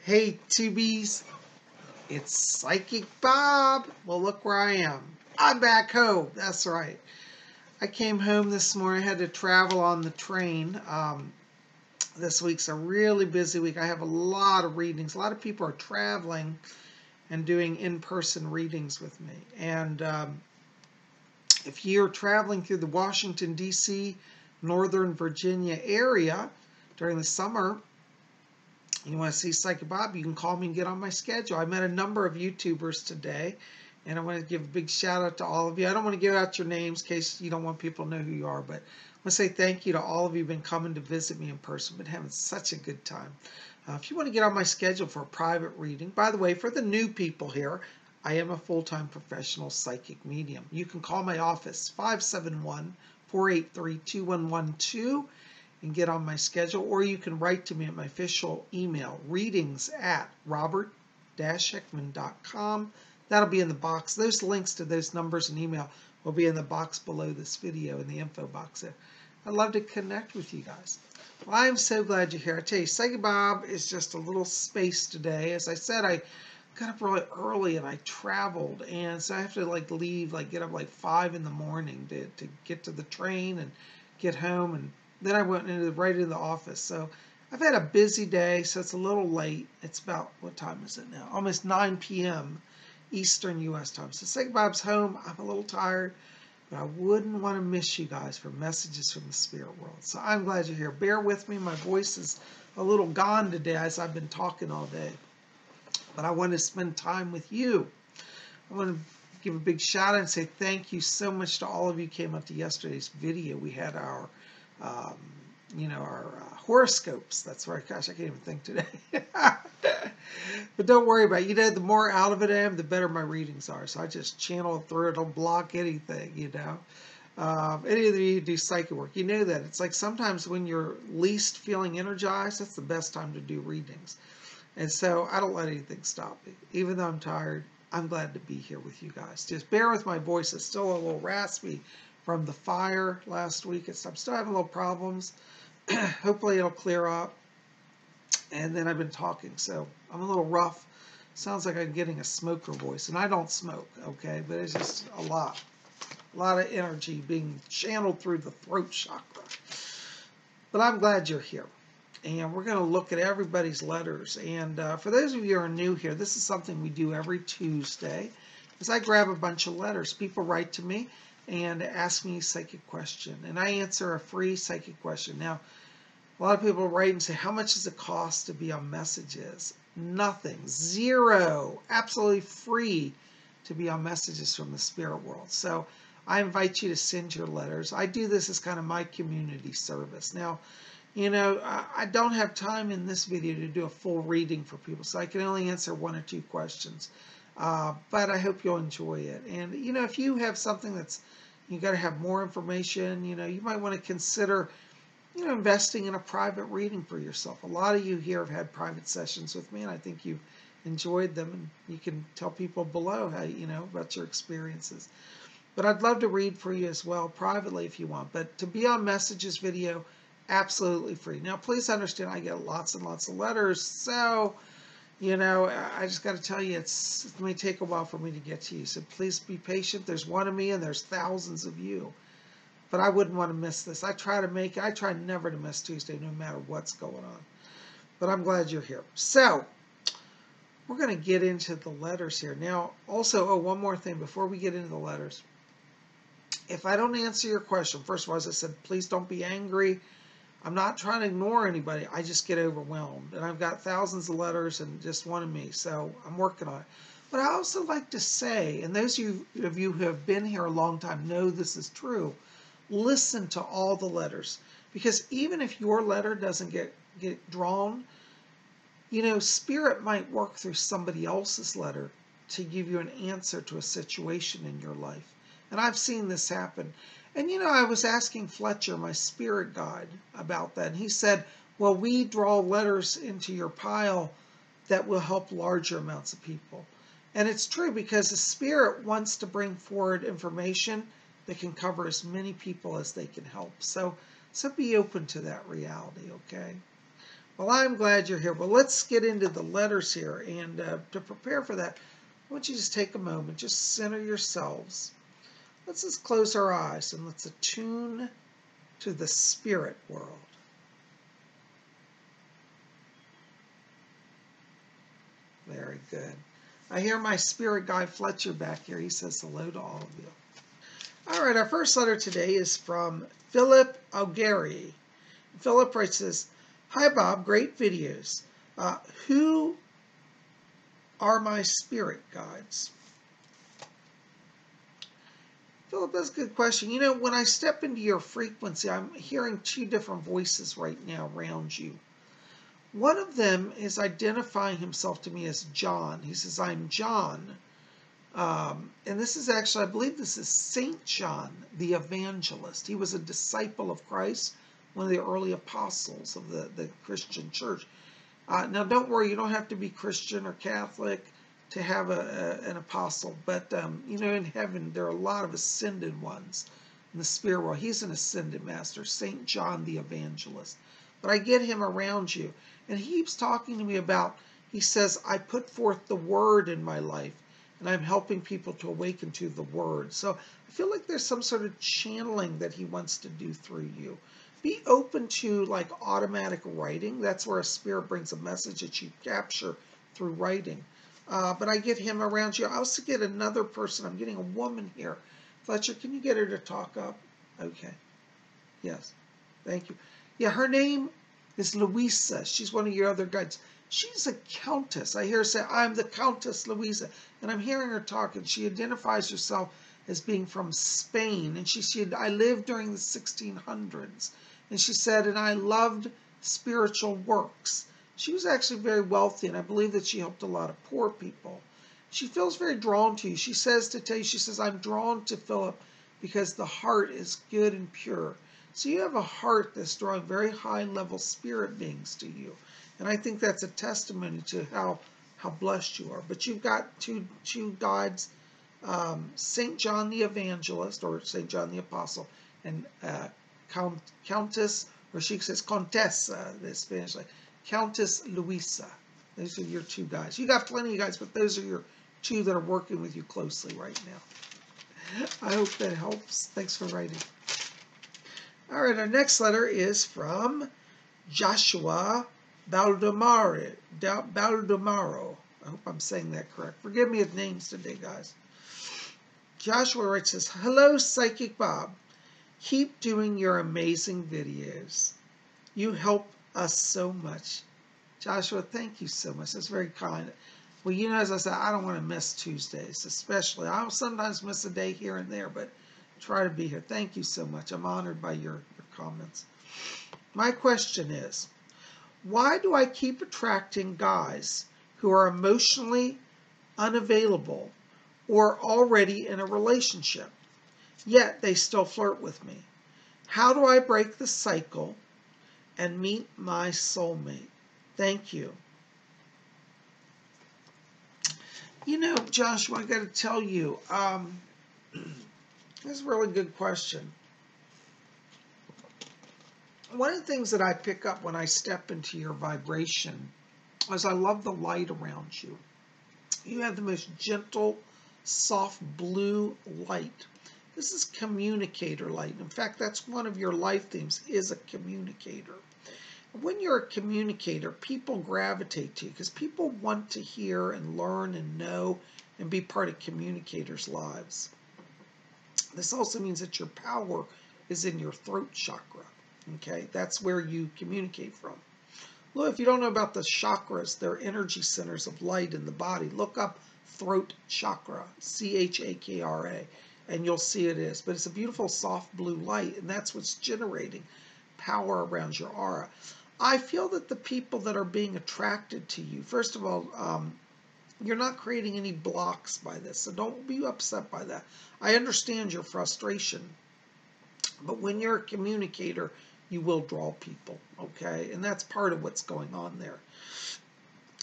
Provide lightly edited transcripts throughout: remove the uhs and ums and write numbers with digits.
Hey, Tubies, it's Psychic Bob. Well, look where I am. I'm back home. That's right. I came home this morning. I had to travel on the train. This week's a really busy week. I have a lot of readings. A lot of people are traveling and doing in-person readings with me. And if you're traveling through the Washington, D.C., Northern Virginia area during the summer, you want to see Psychic Bob, you can call me and get on my schedule. I met a number of YouTubers today, and I want to give a big shout out to all of you. I don't want to give out your names in case you don't want people to know who you are, but I want to say thank you to all of you who've been coming to visit me in person. Been having such a good time. If you want to get on my schedule for a private reading, by the way, for the new people here, I am a full-time professional psychic medium. You can call my office, 571-483-2112. And get on my schedule, or you can write to me at my official email, readings@robert-hickman.com. That'll be in the box. Those links to those numbers and email will be in the box below this video, in the info box there. I'd love to connect with you guys. Well, I'm so glad you're here. I tell you, Psychic Bob is just a little space today. As I said, I got up really early and I traveled, and so I have to leave, get up 5 in the morning to get to the train and get home, and then I went right into the office. So I've had a busy day, so it's a little late. It's about, what time is it now? Almost 9 p.m. Eastern U.S. time. So Psychic Bob's home. I'm a little tired, but I wouldn't want to miss you guys for messages from the spirit world. So I'm glad you're here. Bear with me. My voice is a little gone today as I've been talking all day. But I want to spend time with you. I want to give a big shout out and say thank you so much to all of you who came up to yesterday's video. We had our horoscopes. That's right. Gosh, I can't even think today. But don't worry about it. The more out of it I am, the better my readings are. So I just channel it through. Don't block anything, Any of you who do psychic work, you know that. It's like sometimes when you're least feeling energized, that's the best time to do readings. And so I don't let anything stop me. Even though I'm tired, I'm glad to be here with you guys. Just bear with my voice. It's still a little raspy from the fire last week. I'm still having little problems. Hopefully it'll clear up. And then I've been talking, so I'm a little rough. Sounds like I'm getting a smoker voice, and I don't smoke, okay? But it's just a lot of energy being channeled through the throat chakra. But I'm glad you're here. And we're going to look at everybody's letters. And for those of you who are new here, this is something we do every Tuesday. Is I grab a bunch of letters. People write to me and ask me a psychic question, and I answer a free psychic question. Now, a lot of people write and say, how much does it cost to be on messages? Nothing. Zero. Absolutely free to be on messages from the spirit world. So I invite you to send your letters. I do this as kind of my community service. Now, I don't have time in this video to do a full reading for people, so I can only answer 1 or 2 questions. But I hope you'll enjoy it. And, if you have something that's, you got to have more information, you might want to consider, investing in a private reading for yourself. A lot of you here have had private sessions with me, and I think you've enjoyed them, and you can tell people below how, about your experiences. But I'd love to read for you as well, privately if you want. But to be on messages video, absolutely free. Now, please understand, I get lots and lots of letters, so I just got to tell you, it may take a while for me to get to you. So please be patient. There's one of me, and there's thousands of you. But I wouldn't want to miss this. I try never to miss Tuesday, no matter what's going on. But I'm glad you're here. So we're going to get into the letters here. Now, also, one more thing before we get into the letters. If I don't answer your question, first of all, as I said, please don't be angry. I'm not trying to ignore anybody. I just get overwhelmed. And I've got thousands of letters and just one of me. So I'm working on it. But I also like to say, and those of you who have been here a long time know this is true, listen to all the letters. Because even if your letter doesn't get drawn, Spirit might work through somebody else's letter to give you an answer to a situation in your life. And I've seen this happen. And, I was asking Fletcher, my spirit guide, about that. And he said, well, we draw letters into your pile that will help larger amounts of people. And it's true, because the spirit wants to bring forward information that can cover as many people as they can help. So be open to that reality, okay? Well, I'm glad you're here. Well, let's get into the letters here. And to prepare for that, I want you to just take a moment, just center yourselves. Let's just close our eyes and let's attune to the spirit world. Very good. I hear my spirit guide Fletcher back here. He says hello to all of you. All right, our first letter today is from Philip O'Gary. Philip writes this, "Hi Bob, great videos. Who are my spirit guides?" Philip, that's a good question. You know, when I step into your frequency, I'm hearing two different voices right now around you. One of them is identifying himself to me as John. He says, "I'm John." And this is actually, I believe this is Saint John the Evangelist. He was a disciple of Christ, one of the early apostles of the Christian church. Now, don't worry, you don't have to be Christian or Catholic to have an apostle. But, you know, in heaven, there are a lot of ascended ones in the spirit world. He's an ascended master, Saint John the Evangelist. But I get him around you. And he keeps talking to me about, he says, I put forth the word in my life. And I'm helping people to awaken to the word. So I feel like there's some sort of channeling that he wants to do through you. Be open to like automatic writing. That's where a spirit brings a message that you capture through writing. But I get him around you. I also get another person. I'm getting a woman here. Fletcher, can you get her to talk up? Okay. Yes. Thank you. Yeah, her name is Louisa. She's one of your other guides. She's a countess. I hear her say, "I'm the Countess Louisa." And I'm hearing her talk, and she identifies herself as being from Spain. And she said, "I lived during the 1600s." And she said, "and I loved spiritual works." She was actually very wealthy, and I believe that she helped a lot of poor people. She feels very drawn to you. She says to tell you, she says, "I'm drawn to Philip because the heart is good and pure." So you have a heart that's drawing very high-level spirit beings to you. And I think that's a testimony to how blessed you are. But you've got two guides, St. John the Evangelist, or St. John the Apostle, and Countess, or she says Contessa, the Spanish, like Countess Luisa. Those are your two guys. You got plenty of guys, but those are your two that are working with you closely right now. I hope that helps. Thanks for writing. All right, our next letter is from Joshua Baldemaro. I hope I'm saying that correct. Forgive me with names today, guys. Joshua writes this, "Hello, Psychic Bob. Keep doing your amazing videos. You help us so much." Joshua, thank you so much. That's very kind. Well, you know, as I said, I don't want to miss Tuesdays, especially. I'll sometimes miss a day here and there, but try to be here. Thank you so much. I'm honored by your comments. My question is, why do I keep attracting guys who are emotionally unavailable or already in a relationship, yet they still flirt with me? How do I break the cycle and meet my soulmate? Thank you. You know, Joshua, I got to tell you, that's a really good question. One of the things that I pick up when I step into your vibration is I love the light around you. You have the most gentle, soft blue light. This is communicator light. In fact, that's one of your life themes, is a communicator. When you're a communicator, people gravitate to you because people want to hear and learn and know and be part of communicators' lives. This also means that your power is in your throat chakra. Okay, that's where you communicate from. Look, if you don't know about the chakras, they're energy centers of light in the body. Look up throat chakra, C-H-A-K-R-A, and you'll see it is. But it's a beautiful soft blue light, and that's what's generating power around your aura. I feel that the people that are being attracted to you, first of all, you're not creating any blocks by this, so don't be upset by that. I understand your frustration, but when you're a communicator, you will draw people, okay? And that's part of what's going on there.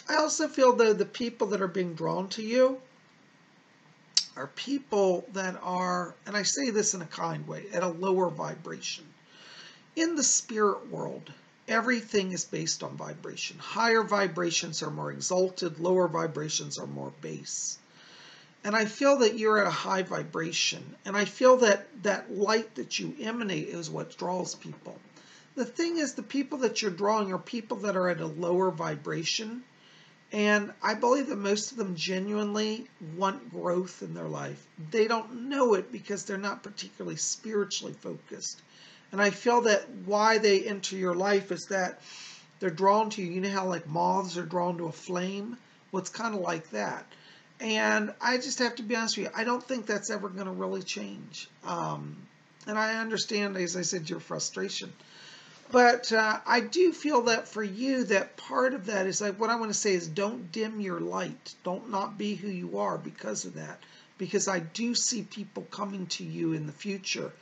I also feel, though, the people that are being drawn to you are people that are, and I say this in a kind way, at a lower vibration. In the spirit world, Everything is based on vibration. Higher vibrations are more exalted, lower vibrations are more base. And I feel that you're at a high vibration. And I feel that that light that you emanate is what draws people. The thing is, the people that you're drawing are people that are at a lower vibration. And I believe that most of them genuinely want growth in their life. They don't know it because they're not particularly spiritually focused. And I feel that why they enter your life is that they're drawn to you. You know how like moths are drawn to a flame? Well, it's kind of like that. And I just have to be honest with you, I don't think that's ever going to really change. And I understand, as I said, your frustration. But I do feel that for you, that part of that is like, what I want to say is don't dim your light. Don't not be who you are because of that. Because I do see people coming to you in the future.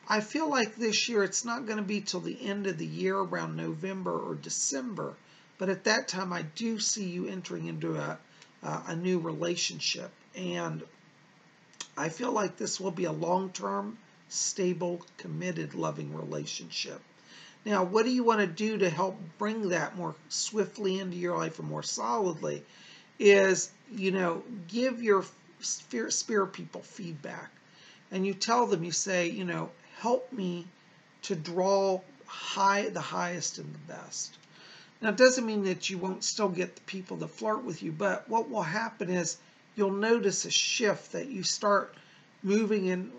I feel like this year, it's not going to be till the end of the year, around November or December. But at that time, I do see you entering into a new relationship. And I feel like this will be a long-term, stable, committed, loving relationship. Now, what do you want to do to help bring that more swiftly into your life and more solidly is, give your spirit people feedback. And you tell them, you say, help me to draw the highest and the best. Now, it doesn't mean that you won't still get the people that flirt with you, but what will happen is you'll notice a shift that you start moving in,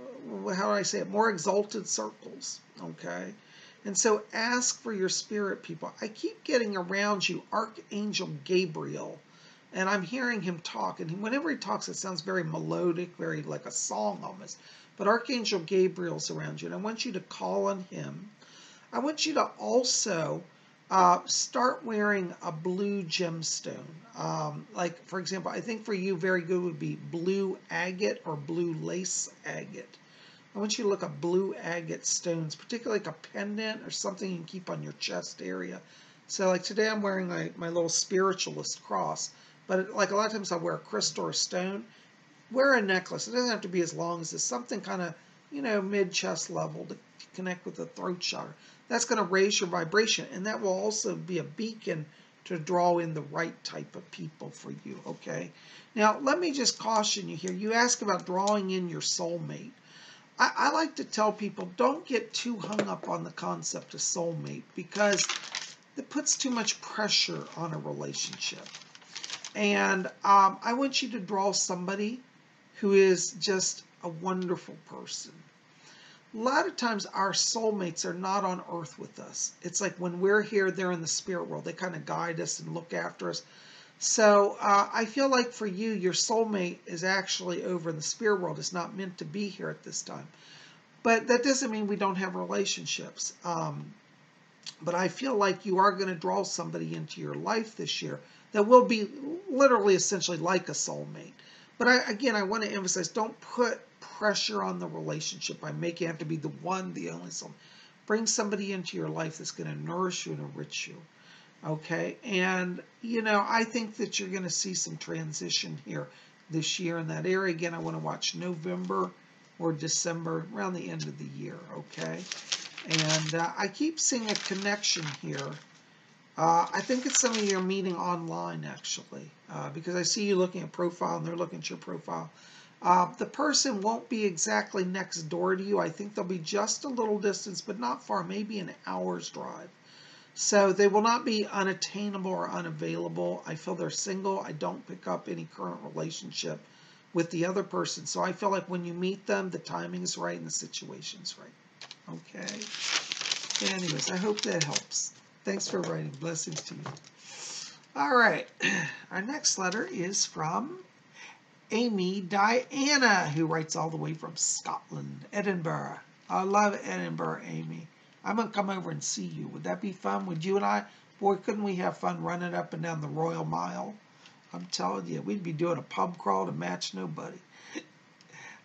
how do I say it, more exalted circles, okay? And so ask for your spirit people. I keep getting around you Archangel Gabriel, and I'm hearing him talk. And whenever he talks, it sounds very melodic, very like a song almost. But Archangel Gabriel's around you, and I want you to call on him. I want you to also start wearing a blue gemstone. Like, for example, I think for you, very good would be blue agate or blue lace agate. I want you to look at blue agate stones, particularly like a pendant or something you can keep on your chest area. So like today I'm wearing my little spiritualist cross, but like a lot of times I wear a crystal or a stone. Wear a necklace. It doesn't have to be as long as this, something kind of, mid-chest level to connect with the throat chakra. That's going to raise your vibration, and that will also be a beacon to draw in the right type of people for you, okay? Now, let me just caution you here. You ask about drawing in your soulmate. I like to tell people, don't get too hung up on the concept of soulmate because it puts too much pressure on a relationship. And I want you to draw somebody who is just a wonderful person. A lot of times our soulmates are not on earth with us. It's like when we're here, they're in the spirit world. They kind of guide us and look after us. So I feel like for you, your soulmate is actually over in the spirit world. It's not meant to be here at this time. But that doesn't mean we don't have relationships. But I feel like you are going to draw somebody into your life this year that will be literally essentially like a soulmate. But I want to emphasize, don't put pressure on the relationship by making it have to be the one, the only soulmate. Bring somebody into your life that's going to nourish you and enrich you. Okay, and I think that you're going to see some transition here this year in that area. Again, I want to watch November or December, around the end of the year, okay? And I keep seeing a connection here. I think it's some of you are meeting online, actually, because I see you looking at profile and they're looking at your profile. The person won't be exactly next door to you. I think they'll be just a little distance, but not far, maybe an hour's drive. So they will not be unattainable or unavailable. I feel they're single. I don't pick up any current relationship with the other person. So I feel like when you meet them, the timing is right and the situation's right. Okay? Anyways, I hope that helps. Thanks for writing. Blessings to you. All right. Our next letter is from Amy Diana, who writes all the way from Scotland, Edinburgh. I love Edinburgh, Amy. I'm going to come over and see you. Would that be fun? Would you and I? Boy, couldn't we have fun running up and down the Royal Mile? I'm telling you, we'd be doing a pub crawl to match nobody.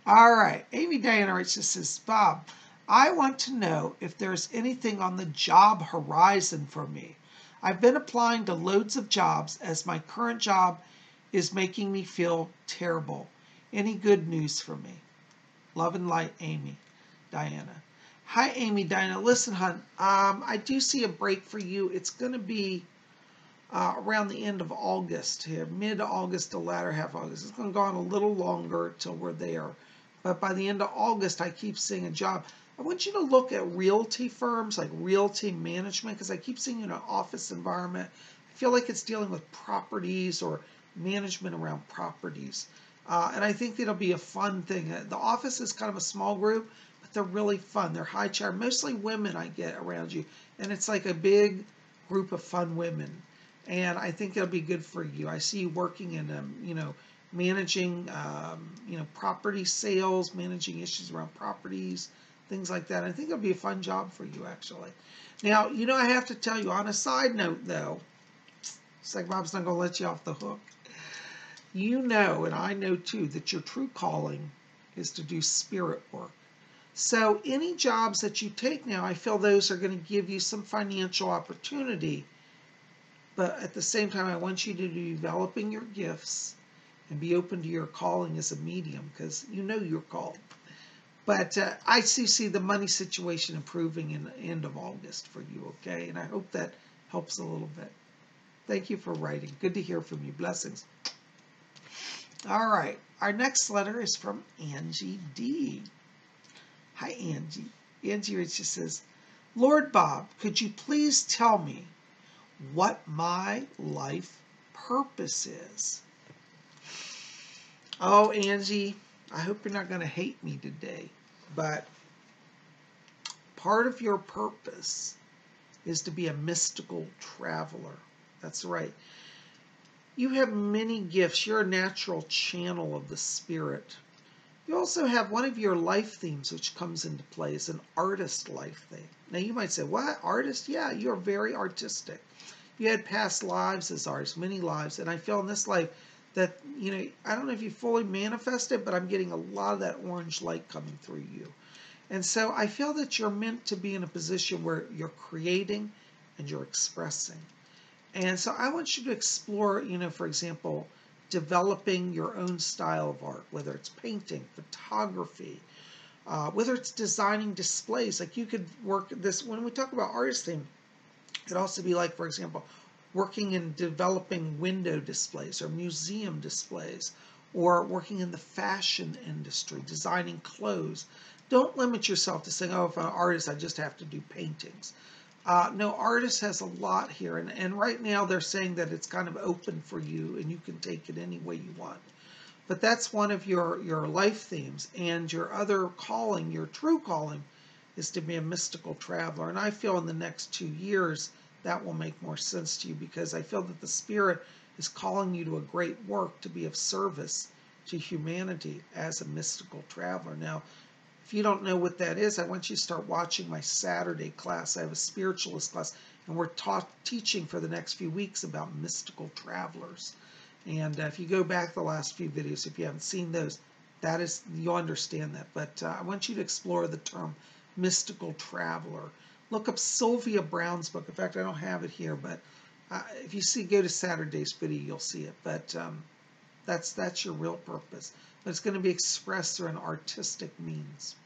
All right. Amy Diana writes, this says, Bob, I want to know if there's anything on the job horizon for me. I've been applying to loads of jobs as my current job is making me feel terrible. Any good news for me? Love and light, Amy Diana. Hi, Amy Dinah. Listen, hon, I do see a break for you. It's going to be around the end of August here, mid-August to latter half August. It's going to go on a little longer till we're there. But by the end of August, I keep seeing a job. I want you to look at realty firms, like realty management, because I keep seeing an office environment. I feel like it's dealing with properties or management around properties. And I think it'll be a fun thing. The office is kind of a small group, but they're really fun. They're high chair, mostly women I get around you. And it's like a big group of fun women. And I think it'll be good for you. I see you working in, managing, property sales, managing issues around properties, things like that. I think it'll be a fun job for you, actually. Now, I have to tell you, on a side note, though, it's like Bob's not going to let you off the hook. And I know too, that your true calling is to do spirit work. So any jobs that you take now, I feel those are going to give you some financial opportunity. But at the same time, I want you to be developing your gifts and be open to your calling as a medium, because you're called. But I see the money situation improving in the end of August for you, okay? And I hope that helps a little bit. Thank you for writing. Good to hear from you. Blessings. All right. Our next letter is from Angie D. Hi, Angie. Angie just says, Lord Bob, could you please tell me what my life purpose is? Oh, Angie, I hope you're not going to hate me today, but part of your purpose is to be a mystical traveler. That's right. You have many gifts. You're a natural channel of the spirit. You also have one of your life themes which comes into play is an artist life theme. Now you might say, what? Artist? Yeah, you're very artistic. You had past lives as artists, many lives, and I feel in this life that, I don't know if you fully manifest it, but I'm getting a lot of that orange light coming through you. And so I feel that you're meant to be in a position where you're creating and you're expressing. And so I want you to explore, for example, developing your own style of art, whether it's painting, photography, whether it's designing displays. Like you could work this, when we talk about artist theme, it could also be like, for example, working in developing window displays or museum displays, or working in the fashion industry, designing clothes. Don't limit yourself to saying, oh, if I'm an artist, I just have to do paintings. No, artist has a lot here, and right now they're saying that it's kind of open for you, and you can take it any way you want. But that's one of your life themes, and your other calling, your true calling, is to be a mystical traveler. And I feel in the next 2 years that will make more sense to you, because I feel that the Spirit is calling you to a great work to be of service to humanity as a mystical traveler. Now, if you don't know what that is, I want you to start watching my Saturday class. I have a spiritualist class, and we're teaching for the next few weeks about mystical travelers. And if you go back the last few videos, if you haven't seen those, you'll understand that. But I want you to explore the term mystical traveler. Look up Sylvia Browne's book. In fact, I don't have it here, but if you go to Saturday's video, you'll see it. But that's your real purpose. But it's going to be expressed through an artistic means.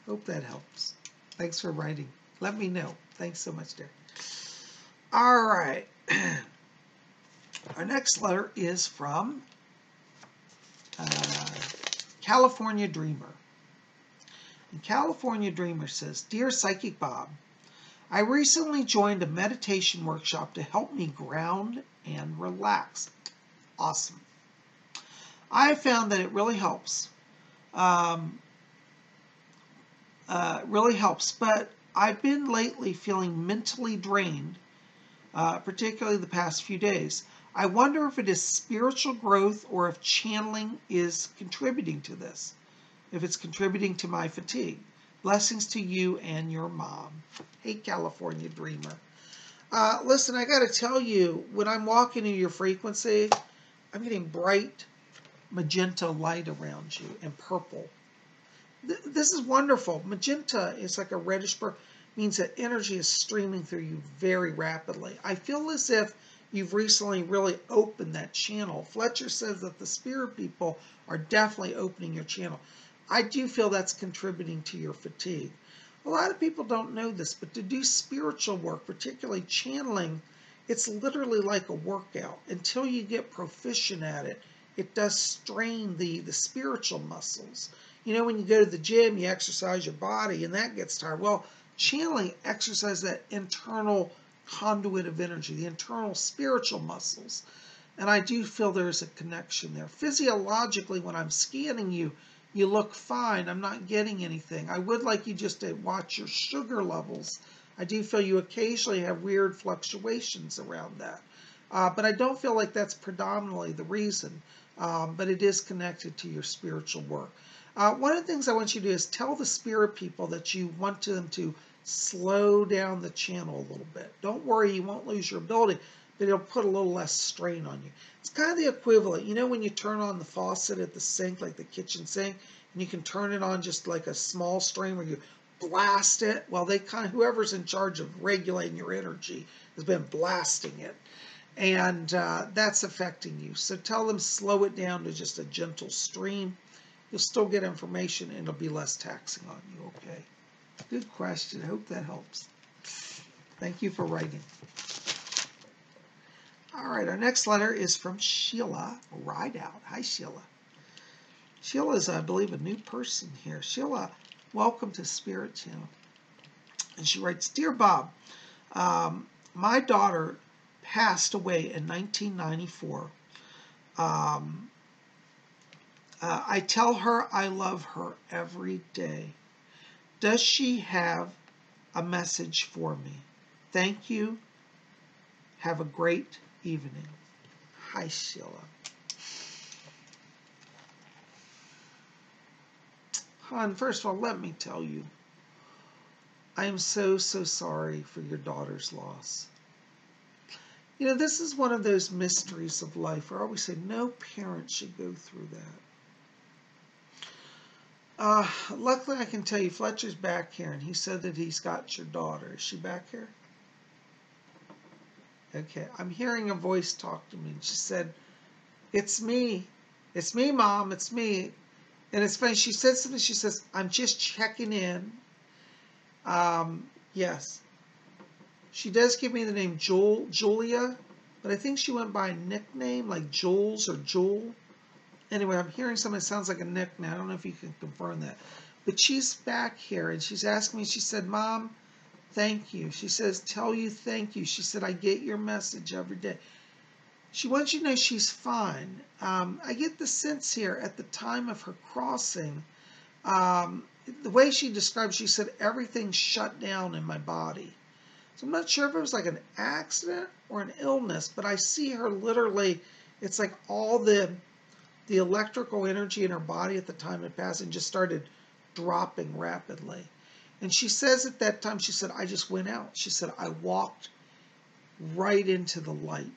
Hope that helps. Thanks for writing. Let me know. Thanks so much, dear. All right. Our next letter is from California Dreamer. And California Dreamer says, Dear Psychic Bob, I recently joined a meditation workshop to help me ground and relax. Awesome. I found that it really helps. But I've been lately feeling mentally drained, particularly the past few days. I wonder if it is spiritual growth or if channeling is contributing to this, if it's contributing to my fatigue. Blessings to you and your mom. Hey, California Dreamer. Listen, I got to tell you, when I'm walking in your frequency, I'm getting bright magenta light around you and purple. This is wonderful. Magenta is like a reddish purple, means that energy is streaming through you very rapidly. I feel as if you've recently really opened that channel. Fletcher says that the spirit people are definitely opening your channel. I do feel that's contributing to your fatigue. A lot of people don't know this, but to do spiritual work, particularly channeling, it's literally like a workout. Until you get proficient at it, it does strain the spiritual muscles. You know, when you go to the gym, you exercise your body, and that gets tired. Well, channeling exercises that internal conduit of energy, the internal spiritual muscles. And I do feel there's a connection there. Physiologically, when I'm scanning you, you look fine. I'm not getting anything. I would like you just to watch your sugar levels. I do feel you occasionally have weird fluctuations around that. But I don't feel like that's predominantly the reason. But it is connected to your spiritual work. One of the things I want you to do is tell the spirit people that you want them to slow down the channel a little bit. Don't worry, you won't lose your ability, but it'll put a little less strain on you. It's kind of the equivalent. You know when you turn on the faucet at the sink, like the kitchen sink, and you can turn it on just like a small strain where you blast it? Well, whoever's in charge of regulating your energy has been blasting it. And that's affecting you. So tell them slow it down to just a gentle stream. You'll still get information and it'll be less taxing on you, okay? Good question. I hope that helps. Thank you for writing. All right, our next letter is from Sheila Rideout. Hi, Sheila. Sheila is, I believe, a new person here. Sheila, welcome to Spirit Channel. And she writes, Dear Bob, my daughter passed away in 1994. I tell her I love her every day. Does she have a message for me? Thank you. Have a great evening. Hi, Sheila. Hon, first of all, let me tell you, I am so, so sorry for your daughter's loss. You know, this is one of those mysteries of life where I always say no parent should go through that. Luckily, I can tell you, Fletcher's back here, and he said that he's got your daughter. Is she back here? Okay, I'm hearing a voice talk to me, and she said, it's me. It's me, Mom. It's me. And it's funny, she said something, she says, I'm just checking in. Yes. She does give me the name Julia, but I think she went by a nickname, like Jules or Jewel. Anyway, I'm hearing something that sounds like a nickname. I don't know if you can confirm that. But she's back here, and she's asking me, she said, Mom, thank you. She says, tell you thank you. She said, I get your message every day. She wants you to know she's fine. I get the sense here at the time of her crossing, the way she described, she said, everything shut down in my body. So I'm not sure if it was like an accident or an illness, but I see her literally, it's like all the electrical energy in her body at the time it passed and just started dropping rapidly. And she says at that time, she said, I just went out. She said, I walked right into the light.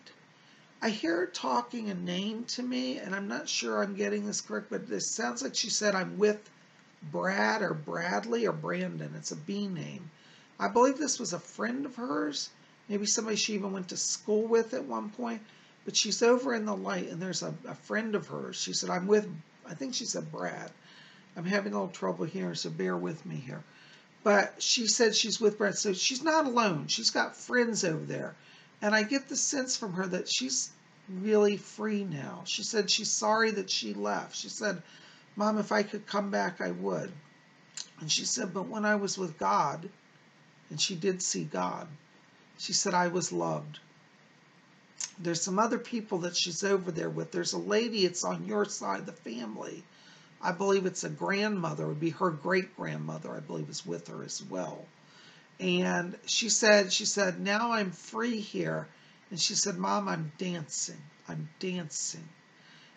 I hear her talking a name to me, and I'm not sure I'm getting this correct, but this sounds like she said, I'm with Brad or Bradley or Brandon. It's a B name. I believe this was a friend of hers, maybe somebody she even went to school with at one point. But she's over in the light, and there's a friend of hers. She said, I'm with, I think she said Brad. I'm having a little trouble here, so bear with me here. But she said she's with Brad, so she's not alone. She's got friends over there. And I get the sense from her that she's really free now. She said she's sorry that she left. She said, Mom, if I could come back, I would. And she said, but when I was with God, and she did see God, she said, I was loved. There's some other people that she's over there with. There's a lady, it's on your side of the family. I believe it's a grandmother. It would be her great-grandmother, I believe, is with her as well. And she said, now I'm free here. And she said, Mom, I'm dancing. I'm dancing.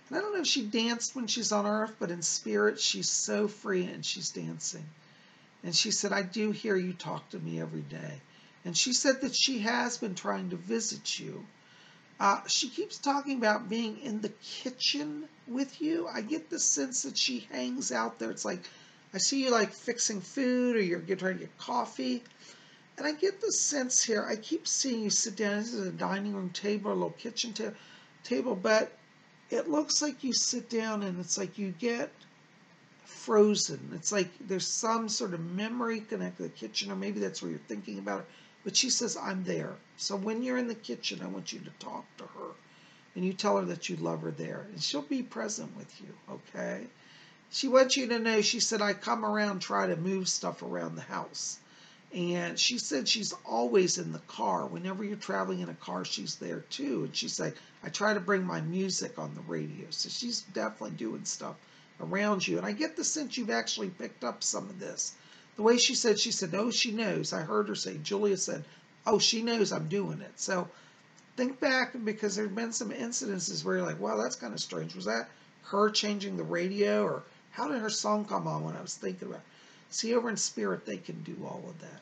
And I don't know if she danced when she's on earth, but in spirit, she's so free and she's dancing. And she said, I do hear you talk to me every day. And she said that she has been trying to visit you. She keeps talking about being in the kitchen with you. I get the sense that she hangs out there. It's like, I see you like fixing food or you're trying to get coffee. And I get the sense here, I keep seeing you sit down. This is a dining room table, a little kitchen table, but it looks like you sit down and it's like you get frozen. It's like there's some sort of memory connected to the kitchen, or maybe that's where you're thinking about it. But she says, I'm there. So when you're in the kitchen, I want you to talk to her. And you tell her that you love her there. And she'll be present with you, okay? She wants you to know, she said, I come around, try to move stuff around the house. And she said she's always in the car. Whenever you're traveling in a car, she's there too. And she's like, I try to bring my music on the radio. So she's definitely doing stuff around you. And I get the sense you've actually picked up some of this. The way she said, oh, she knows. I heard her say, Julia said, oh, she knows I'm doing it. So think back, because there have been some incidences where you're like, wow, that's kind of strange. Was that her changing the radio, or how did her song come on when I was thinking about it? See, over in spirit, they can do all of that.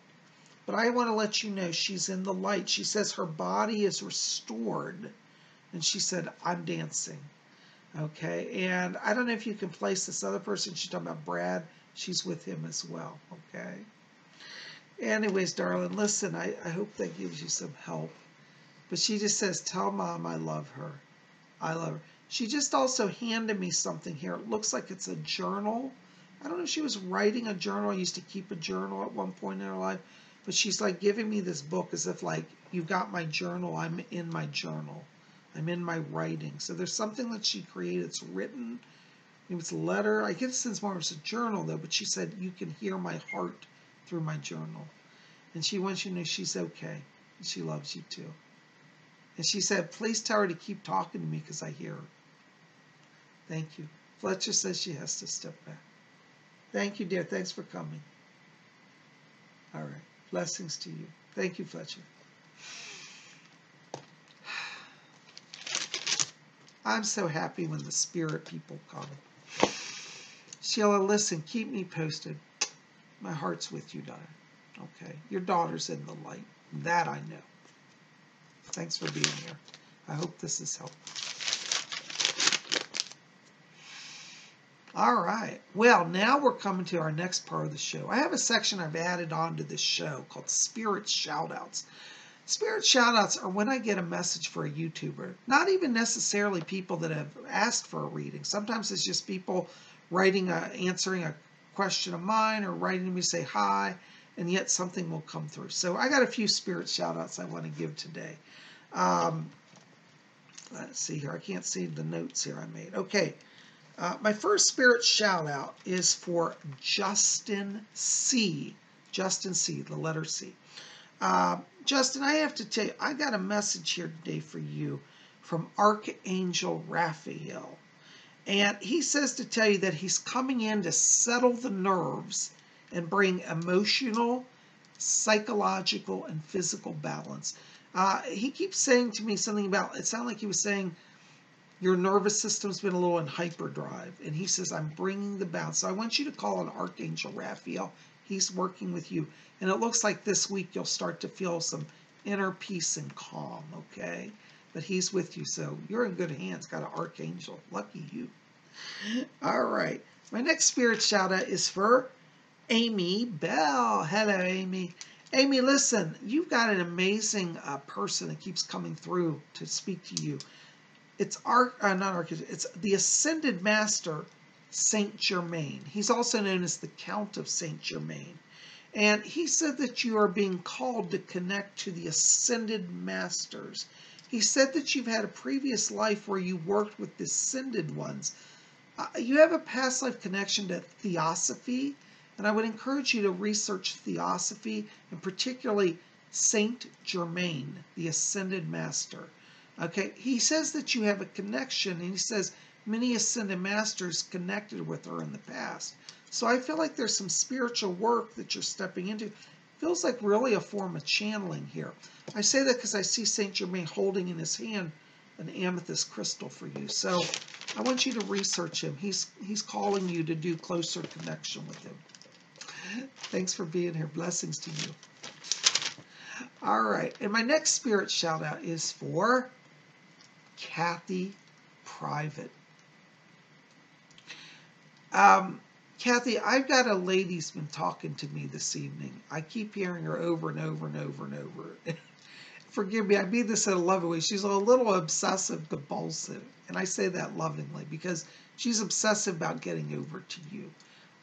But I want to let you know she's in the light. She says her body is restored. And she said, I'm dancing. Okay? And I don't know if you can place this other person. She's talking about Brad. She's with him as well. Okay? Anyways, darling, listen, I hope that gives you some help. But she just says, tell Mom I love her. I love her. She just also handed me something here. It looks like it's a journal. I don't know if she was writing a journal. I used to keep a journal at one point in her life. But she's like giving me this book as if like, you've got my journal, I'm in my journal. I'm in my writing. So there's something that she created. It's written. It's a letter. I get a sense more it's a journal though, but she said, you can hear my heart through my journal. And she wants you to know she's okay. And she loves you too. And she said, please tell her to keep talking to me because I hear her. Thank you. Fletcher says she has to step back. Thank you, dear. Thanks for coming. All right. Blessings to you. Thank you, Fletcher. I'm so happy when the spirit people come. Sheila, listen, keep me posted. My heart's with you, darling. Okay? Your daughter's in the light. That I know. Thanks for being here. I hope this has helped. All right. Well, now we're coming to our next part of the show. I have a section I've added on to this show called Spirit Shoutouts. Spirit Shoutouts are when I get a message for a YouTuber. Not even necessarily people that have asked for a reading. Sometimes it's just people answering a question of mine, or writing to me to say hi, and yet something will come through. So I got a few Spirit Shoutouts I want to give today. Let's see here. I can't see the notes here I made. Okay. My first spirit shout out is for Justin C. Justin C, the letter C. Justin, I have to tell you, I got a message here today for you from Archangel Raphael. And he says to tell you that he's coming in to settle the nerves and bring emotional, psychological, and physical balance. He keeps saying to me something about, it sounded like he was saying, your nervous system's been a little in hyperdrive. And he says, I'm bringing the balance. So I want you to call on Archangel Raphael. He's working with you. And it looks like this week you'll start to feel some inner peace and calm, okay? But he's with you, so you're in good hands. Got an Archangel. Lucky you. All right. My next spirit shout-out is for Amy Bell. Hello, Amy. Amy, listen, you've got an amazing person that keeps coming through to speak to you. It's it's the Ascended Master, Saint Germain. He's also known as the Count of Saint Germain. And he said that you are being called to connect to the Ascended Masters. He said that you've had a previous life where you worked with the Ascended ones. You have a past life connection to Theosophy, and I would encourage you to research Theosophy, and particularly Saint Germain, the Ascended Master. Okay, he says that you have a connection, and he says many Ascended Masters connected with her in the past. So I feel like there's some spiritual work that you're stepping into. Feels like really a form of channeling here. I say that because I see Saint Germain holding in his hand an amethyst crystal for you. So I want you to research him. He's calling you to do closer connection with him. Thanks for being here. Blessings to you. All right, and my next spirit shout out is for Kathy Private. Kathy, I've got a lady's been talking to me this evening. I keep hearing her over and over and over and over. Forgive me, I mean this in a loving way. She's a little obsessive compulsive. And I say that lovingly because she's obsessive about getting over to you.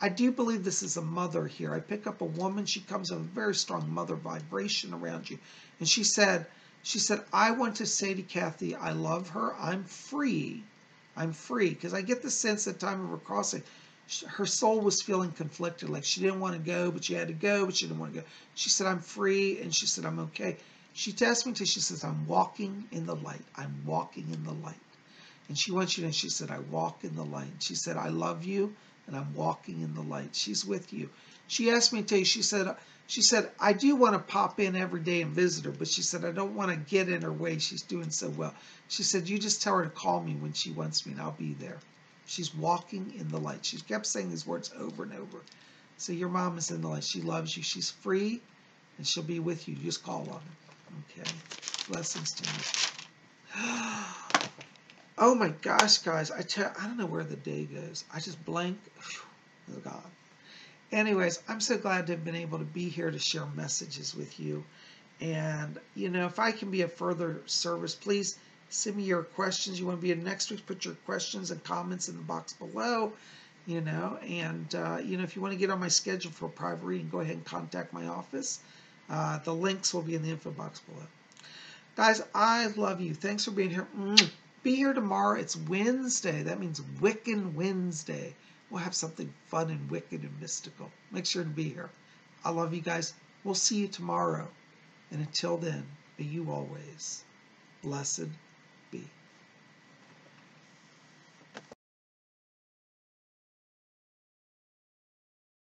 I do believe this is a mother here. I pick up a woman. She comes with a very strong mother vibration around you. And she said, I want to say to Kathy, I love her. I'm free. I'm free. Because I get the sense at the time of her crossing, her soul was feeling conflicted. Like she didn't want to go, but she had to go, but she didn't want to go. She said, I'm free. And she said, I'm okay. She asked me to, she says, I'm walking in the light. I'm walking in the light. And she wants you to, and she said, I walk in the light. She said, I love you, and I'm walking in the light. She's with you. She asked me to tell you, she said, I do want to pop in every day and visit her, but she said, I don't want to get in her way. She's doing so well. She said, you just tell her to call me when she wants me, and I'll be there. She's walking in the light. She kept saying these words over and over. So your mom is in the light. She loves you. She's free, and she'll be with you. Just call on her. Okay. Blessings to you. Oh my gosh, guys. I don't know where the day goes. I just blank. Oh God. Anyways, I'm so glad to have been able to be here to share messages with you. And, you know, if I can be of further service, please send me your questions. You want to be in next week, put your questions and comments in the box below, you know. And, you know, if you want to get on my schedule for a private reading, go ahead and contact my office. The links will be in the info box below. Guys, I love you. Thanks for being here. Be here tomorrow. It's Wednesday. That means Wiccan Wednesday. We'll have something fun and wicked and mystical. Make sure to be here. I love you guys. We'll see you tomorrow. And until then, be you always blessed